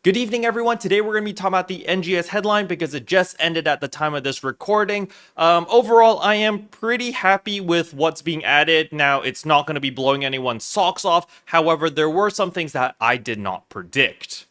Good evening, everyone. Today we're going to be talking about the NGS headline because it just ended at the time of this recording. Overall, I am pretty happy with what's being added. Now, it's not going to be blowing anyone's socks off. However, there were some things that I did not predict.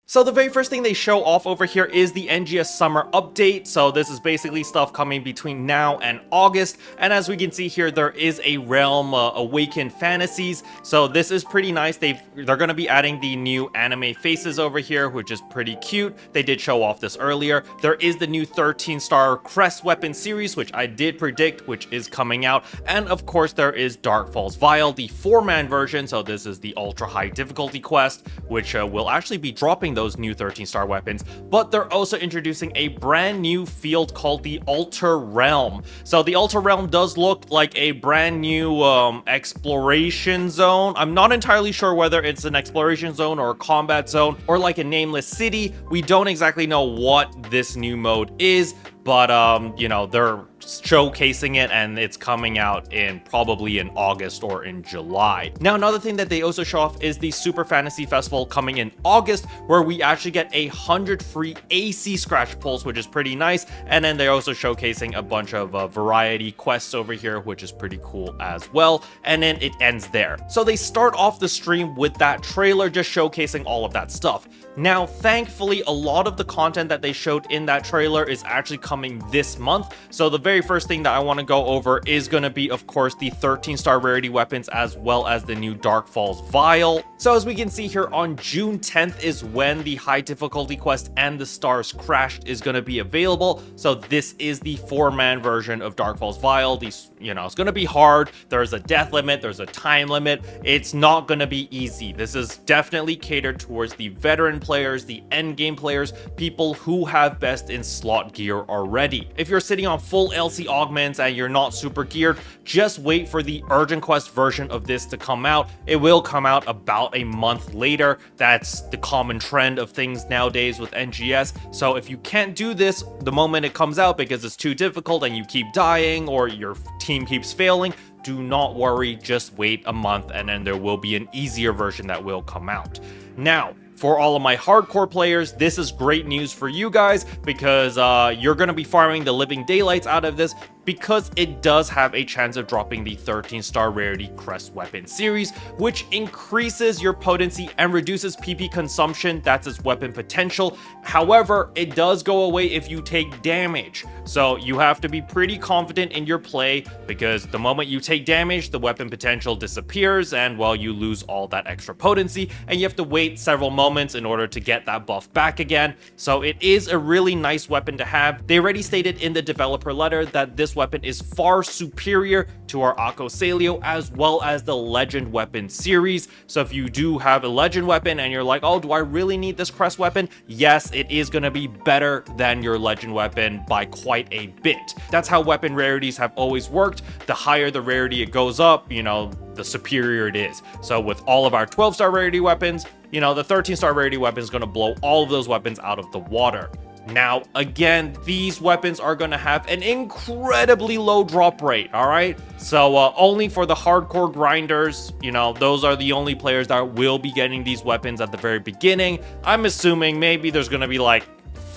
So the very first thing they show off over here is the NGS Summer update. So this is basically stuff coming between now and August. And as we can see here, there is a Realm Awakened Fantasies. So this is pretty nice. They're going to be adding the new anime faces over here, which is pretty cute. They did show off this earlier. There is the new 13-star Crest Weapon series, which I did predict, which is coming out. And of course, there is Darkfalls Vile, the 4-man version. So this is the ultra high difficulty quest, which will actually be dropping those new 13-star weapons, but they're also introducing a brand new field called the Ultra Realm. So the Ultra Realm does look like a brand new exploration zone. I'm not entirely sure whether it's an exploration zone or a combat zone or like a nameless city. We don't exactly know what this new mode is, but you know, they're showcasing it and it's coming out probably in August or in July. Now, another thing that they also show off is the Super Fantasy Festival coming in August, where we actually get 100 free AC scratch pulls, which is pretty nice. And then they're also showcasing a bunch of variety quests over here, which is pretty cool as well. And then it ends there. So they start off the stream with that trailer, just showcasing all of that stuff. Now, thankfully, a lot of the content that they showed in that trailer is actually coming this month. So the very first thing that I want to go over is going to be, of course, the 13-star rarity weapons, as well as the new Darkfalls Vile. So as we can see here, on June 10th is when the high difficulty quest and the Stars Crashed is going to be available. So this is the 4-man version of Darkfalls Vile. These, it's going to be hard. There's a death limit. There's a time limit. It's not going to be easy. This is definitely catered towards the veteran players, the end game players, people who have best in slot gear already. If you're sitting on full LC augments and you're not super geared, just wait for the urgent quest version of this to come out. It will come out about a month later. That's the common trend of things nowadays with NGS. So if you can't do this the moment it comes out because it's too difficult and you keep dying or your team keeps failing, do not worry, just wait a month and then there will be an easier version that will come out. Now, for all of my hardcore players, this is great news for you guys because you're going to be farming the living daylights out of this, because it does have a chance of dropping the 13-star rarity Crest Weapon series, which increases your potency and reduces PP consumption. That's its weapon potential. However, it does go away if you take damage. So you have to be pretty confident in your play, because the moment you take damage, the weapon potential disappears and, well, you lose all that extra potency and you have to wait several moments in order to get that buff back again. So it is a really nice weapon to have. They already stated in the developer letter that this weapon is far superior to our Acosalio as well as the Legend Weapon series. So if you do have a Legend Weapon and you're like, oh, do I really need this Crest Weapon? Yes, it is going to be better than your Legend Weapon by quite a bit. That's how weapon rarities have always worked. The higher the rarity it goes up, the superior it is. So with all of our 12-star rarity weapons, the 13-star rarity weapon is going to blow all of those weapons out of the water. Now, again, these weapons are going to have an incredibly low drop rate, all right? So only for the hardcore grinders, those are the only players that will be getting these weapons at the very beginning. I'm assuming maybe there's going to be like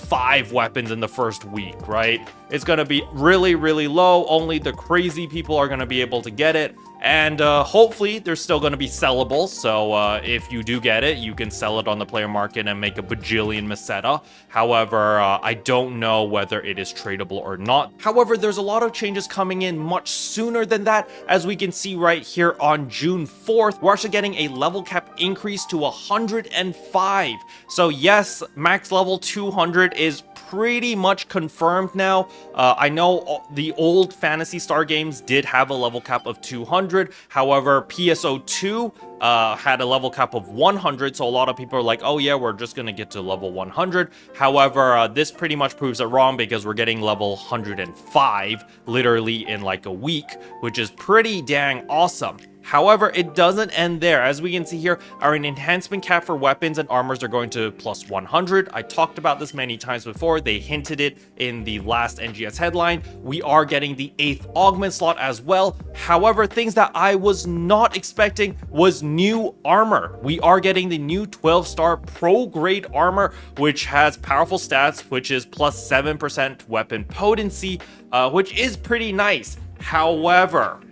5 weapons in the first week, right? It's going to be really, really low. Only the crazy people are going to be able to get it. And hopefully they're still going to be sellable. So if you do get it, you can sell it on the player market and make a bajillion meseta. However, I don't know whether it is tradable or not. However, there's a lot of changes coming in much sooner than that. As we can see right here on June 4th, we're actually getting a level cap increase to 105. So yes, max level 200 is pretty much confirmed now. I know the old Phantasy Star games did have a level cap of 200. However, PSO2 had a level cap of 100, so a lot of people are like, oh yeah, we're just gonna get to level 100. However, this pretty much proves it wrong, because we're getting level 105 literally in like a week, which is pretty dang awesome. However, it doesn't end there. As we can see here, our enhancement cap for weapons and armors are going to plus 100. I talked about this many times before. They hinted it in the last NGS headline. We are getting the 8th augment slot as well. However, things that I was not expecting was new armor. We are getting the new 12-star pro grade armor, which has powerful stats, which is plus 7% weapon potency, which is pretty nice. However,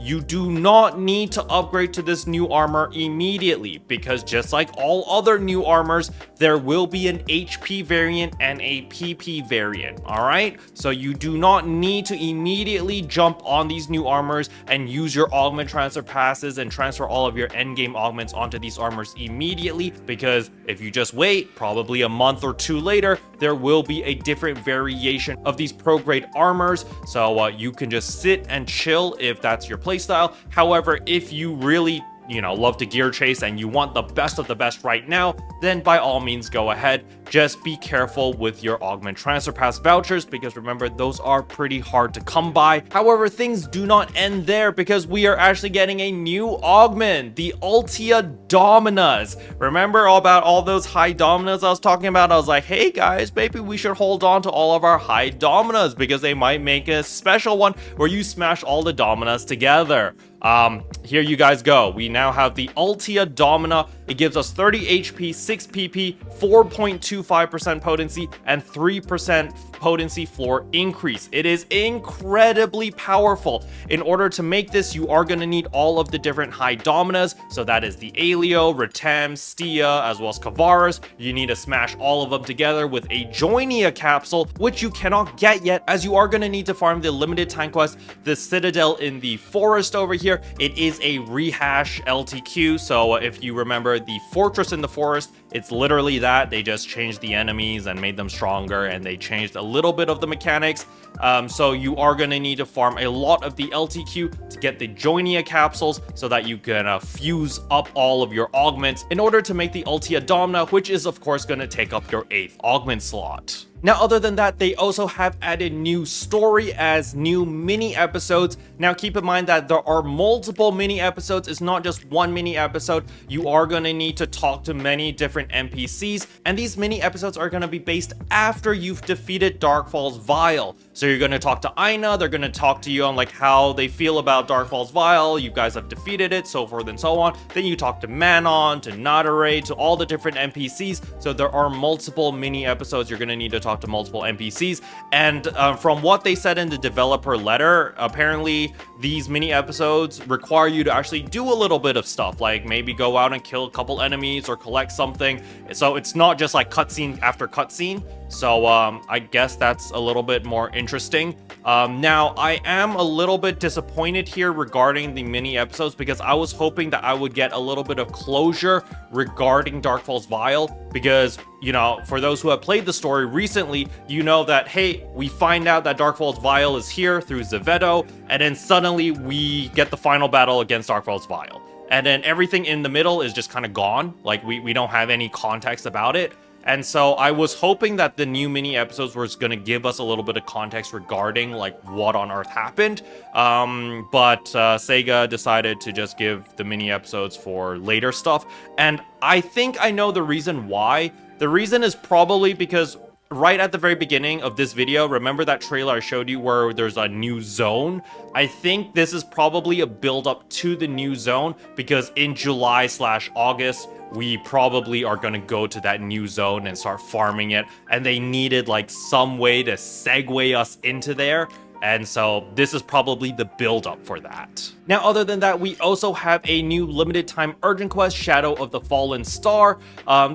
you do not need to upgrade to this new armor immediately, because just like all other new armors, there will be an HP variant and a PP variant, alright? So you do not need to immediately jump on these new armors and use your augment transfer passes and transfer all of your endgame augments onto these armors immediately, because if you just wait, probably a month or two later, there will be a different variation of these pro grade armors. So you can just sit and chill if that's your playstyle. However, if you really love to gear chase and you want the best of the best right now, then by all means go ahead. Just be careful with your augment transfer pass vouchers, because remember, those are pretty hard to come by. However, things do not end there, because we are actually getting a new augment, the Ultia Dominas. Remember about all those high dominas I was talking about? I was like, hey guys, maybe we should hold on to all of our high dominas, because they might make a special one where you smash all the dominas together. Here you guys go. We now have the Ultia Domina. It gives us 30 HP, 6 PP, 4.25% potency, and 3% potency floor increase. It is incredibly powerful. In order to make this, you are going to need all of the different high dominas. So that is the Alio, Retem, Stia, as well as Kavaris. You need to smash all of them together with a Joinia capsule, which you cannot get yet, as you are going to need to farm the limited time quest, the Citadel in the Forest over here. It is a rehash LTQ, so if you remember the Fortress in the Forest, it's literally that. They just changed the enemies and made them stronger, and they changed a little bit of the mechanics. So you are going to need to farm a lot of the LTQ to get the Joinia capsules, so that you can fuse up all of your augments in order to make the Ultia Domina, which is of course going to take up your 8th augment slot. Now, other than that, they also have added new story as new mini episodes. Now, keep in mind that there are multiple mini episodes. It's not just one mini episode. You are going to need to talk to many different NPCs, and these mini episodes are going to be based after you've defeated Darkfalls Vile. So you're going to talk to Aina. They're going to talk to you on like how they feel about Darkfalls Vile. You guys have defeated it, so forth and so on. Then you talk to Manon, to Nadare, to all the different NPCs. So there are multiple mini episodes. You're going to need to talk to multiple NPCs, and from what they said in the developer letter, apparently these mini episodes require you to actually do a little bit of stuff, like maybe go out and kill a couple enemies or collect something. So it's not just like cutscene after cutscene. So I guess that's a little bit more interesting. Now, I am a little bit disappointed here regarding the mini episodes, because I was hoping that I would get a little bit of closure regarding Darkfalls Vile, because, for those who have played the story recently, you know that, hey, we find out that Darkfalls Vile is here through Zevedo, and then suddenly we get the final battle against Darkfalls Vile. And then everything in the middle is just kind of gone. Like, we don't have any context about it. And so I was hoping that the new mini episodes was going to give us a little bit of context regarding like what on earth happened. But Sega decided to just give the mini episodes for later stuff. And I think I know the reason why. The reason is probably because right at the very beginning of this video, remember that trailer I showed you where there's a new zone? I think this is probably a build up to the new zone, because in July/August, we probably are going to go to that new zone and start farming it, and they needed like some way to segue us into there. And so this is probably the build up for that. Now, other than that, we also have a new limited time urgent quest, Shadow of the Fallen Star.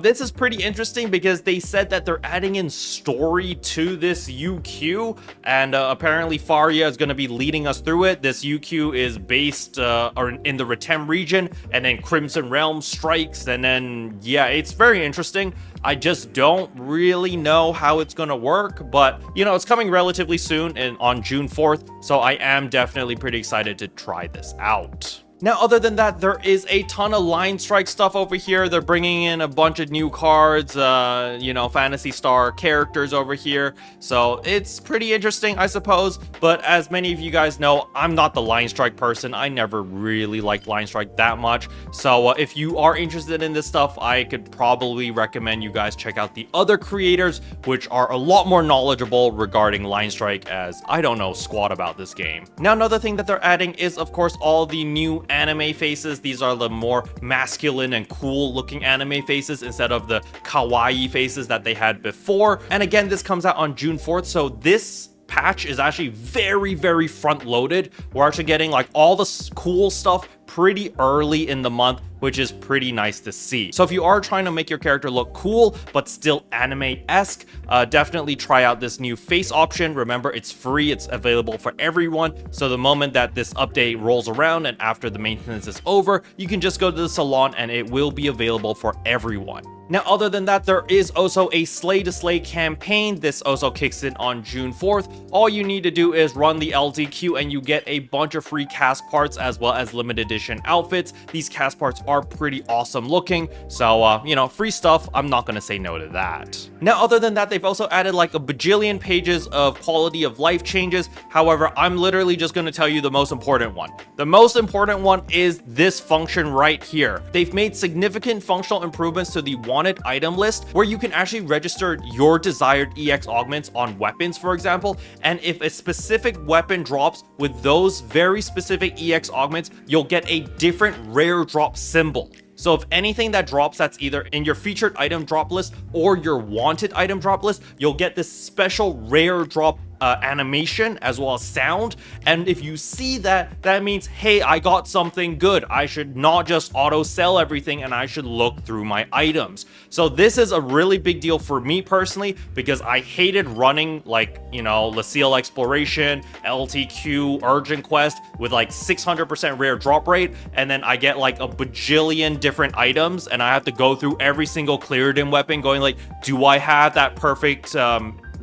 This is pretty interesting because they said that they're adding in story to this UQ, and apparently Faria is going to be leading us through it. This UQ is based in the Retem region, and then Crimson Realm strikes, and then yeah, it's very interesting. I just don't really know how it's going to work, but it's coming relatively soon and on June 4th, so I am definitely pretty excited to try this out. Now, other than that, there is a ton of line strike stuff over here. They're bringing in a bunch of new cards, you know, Phantasy Star characters over here. So it's pretty interesting, I suppose. But as many of you guys know, I'm not the line strike person. I never really liked line strike that much. So if you are interested in this stuff, I could probably recommend you guys check out the other creators, which are a lot more knowledgeable regarding line strike, as I don't know squat about this game. Now, another thing that they're adding is, of course, all the new anime faces. These are the more masculine and cool looking anime faces instead of the kawaii faces that they had before. And again, this comes out on June 4th, so this patch is actually very front loaded. We're actually getting like all the cool stuff pretty early in the month, which is pretty nice to see. So if you are trying to make your character look cool but still anime-esque, definitely try out this new face option. Remember, it's free, it's available for everyone. So the moment that this update rolls around and after the maintenance is over, you can just go to the salon and it will be available for everyone. Now, other than that, there is also a Slay to Slay campaign. This also kicks in on June 4th. All you need to do is run the LTQ and you get a bunch of free cast parts as well as limited edition outfits. These cast parts are pretty awesome looking. So, you know, free stuff, I'm not going to say no to that. Now, other than that, they've also added like a bajillion pages of quality of life changes. However, I'm literally just going to tell you the most important one. The most important one is this function right here. They've made significant functional improvements to the wanted item list, where you can actually register your desired EX augments on weapons, for example, and if a specific weapon drops with those very specific EX augments, you'll get a different rare drop symbol. So if anything that drops that's either in your featured item drop list or your wanted item drop list, you'll get this special rare drop animation as well as sound. And if you see that, that means, hey, I got something good. I should not just auto sell everything and I should look through my items. So this is a really big deal for me personally, because I hated running like, you know, Lucille Exploration, LTQ, Urgent Quest with like 600% rare drop rate, and then I get like a bajillion different items and I have to go through every single cleared in weapon going like, do I have that perfect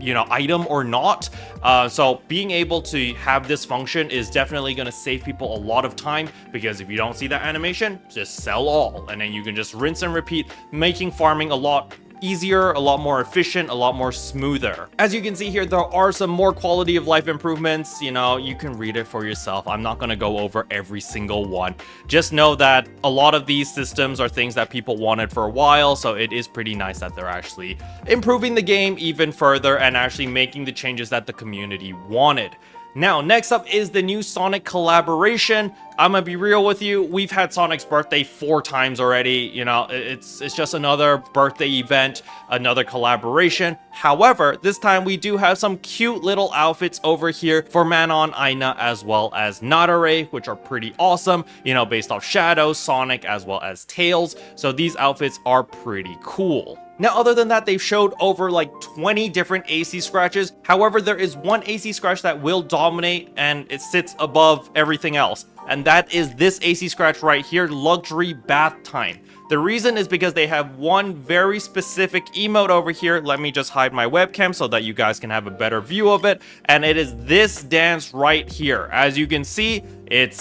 you know, item or not? So being able to have this function is definitely going to save people a lot of time, because if you don't see that animation, just sell all and then you can just rinse and repeat, making farming a lot easier, a lot more efficient, a lot more smoother. As you can see here, there are some more quality of life improvements. You know, you can read it for yourself. I'm not going to go over every single one. Just know that a lot of these systems are things that people wanted for a while, so it is pretty nice that they're actually improving the game even further and actually making the changes that the community wanted. Now, next up is the new Sonic collaboration. I'm gonna be real with you, we've had Sonic's birthday 4 times already. You know, it's just another birthday event, another collaboration. However, this time we do have some cute little outfits over here for Manon, Aina, as well as Nadare, which are pretty awesome, you know, based off Shadow, Sonic, as well as Tails. So these outfits are pretty cool. Now, other than that, they've showed over like 20 different AC scratches. However, there is one AC scratch that will dominate and it sits above everything else. And that is this AC scratch right here, Luxury Bath Time. The reason is because they have one very specific emote over here. Let me just hide my webcam so that you guys can have a better view of it. And it is this dance right here. As you can see, it's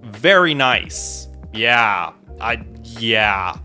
very nice. Yeah.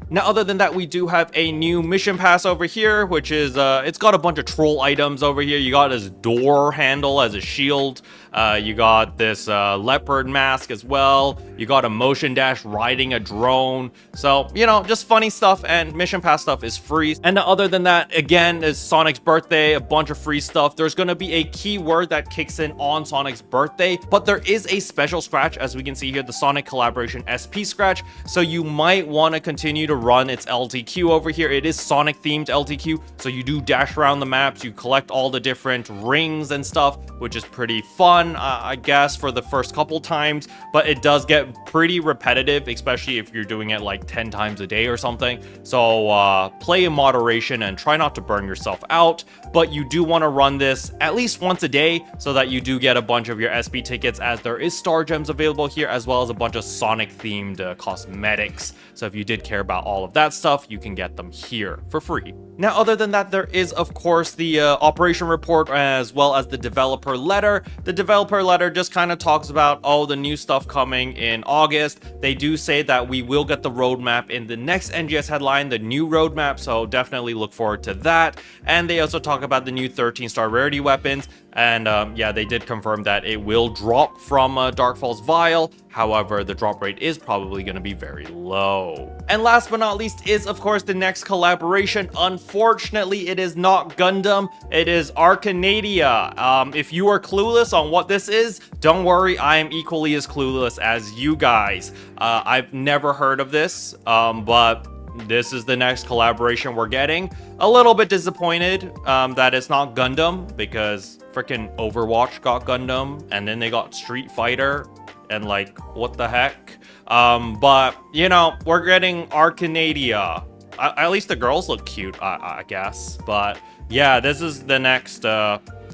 Now, other than that, we do have a new mission pass over here, which is, it's got a bunch of troll items over here. You got this door handle as a shield. You got this leopard mask as well. You got a motion dash riding a drone. So, you know, just funny stuff, and mission pass stuff is free. And other than that, again, is Sonic's birthday, a bunch of free stuff. There's going to be a keyword that kicks in on Sonic's birthday, but there is a special scratch, as we can see here, the Sonic Collaboration SP scratch. So you might want to continue to run its LTQ over here. It is Sonic themed LTQ, so you do dash around the maps, you collect all the different rings and stuff, which is pretty fun, I guess, for the first couple times, but it does get pretty repetitive, especially if you're doing it like 10 times a day or something. So play in moderation and try not to burn yourself out, but you do want to run this at least once a day so that you do get a bunch of your SP tickets, as there is star gems available here, as well as a bunch of Sonic themed cosmetics. So if you did care about all of that stuff, you can get them here for free. Now, other than that, there is, of course, the operation report as well as the developer letter. The developer letter just kind of talks about all the new stuff coming in August. They do say that we will get the roadmap in the next NGS headline, the new roadmap, so definitely look forward to that. And they also talk about the new 13-star rarity weapons. And yeah, they did confirm that it will drop from Darkfalls Vile. However, the drop rate is probably going to be very low. And last but not least is, of course, the next collaboration. Unfortunately, it is not Gundam. It is Arcanadia. If you are clueless on what this is, don't worry. I am equally as clueless as you guys. I've never heard of this, but this is the next collaboration we're getting. A little bit disappointed that it's not Gundam, because freaking Overwatch got Gundam, and then they got Street Fighter, and like, what the heck? But, you know, we're getting Arcanadia. At least the girls look cute, I guess. But yeah, this is the next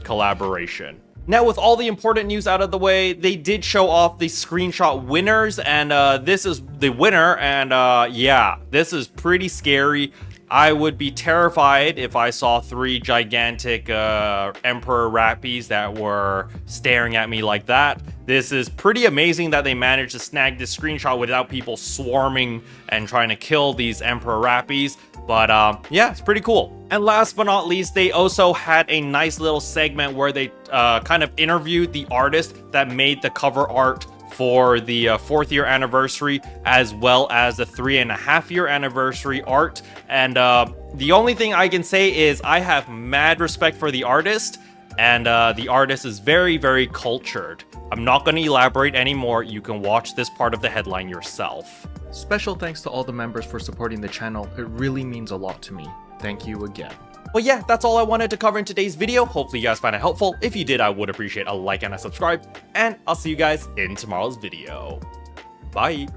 collaboration. Now, with all the important news out of the way, they did show off the screenshot winners, and this is the winner, and yeah, this is pretty scary. I would be terrified if I saw 3 gigantic Emperor Rappies that were staring at me like that. This is pretty amazing that they managed to snag this screenshot without people swarming and trying to kill these Emperor Rappies. But yeah, it's pretty cool. And last but not least, they also had a nice little segment where they kind of interviewed the artist that made the cover art for the 4th year anniversary, as well as the 3.5 year anniversary art. And the only thing I can say is I have mad respect for the artist, and the artist is very, very cultured. I'm not going to elaborate anymore. You can watch this part of the headline yourself. Special thanks to all the members for supporting the channel. It really means a lot to me. Thank you again. Well, yeah, that's all I wanted to cover in today's video. Hopefully you guys found it helpful. If you did, I would appreciate a like and a subscribe. And I'll see you guys in tomorrow's video. Bye.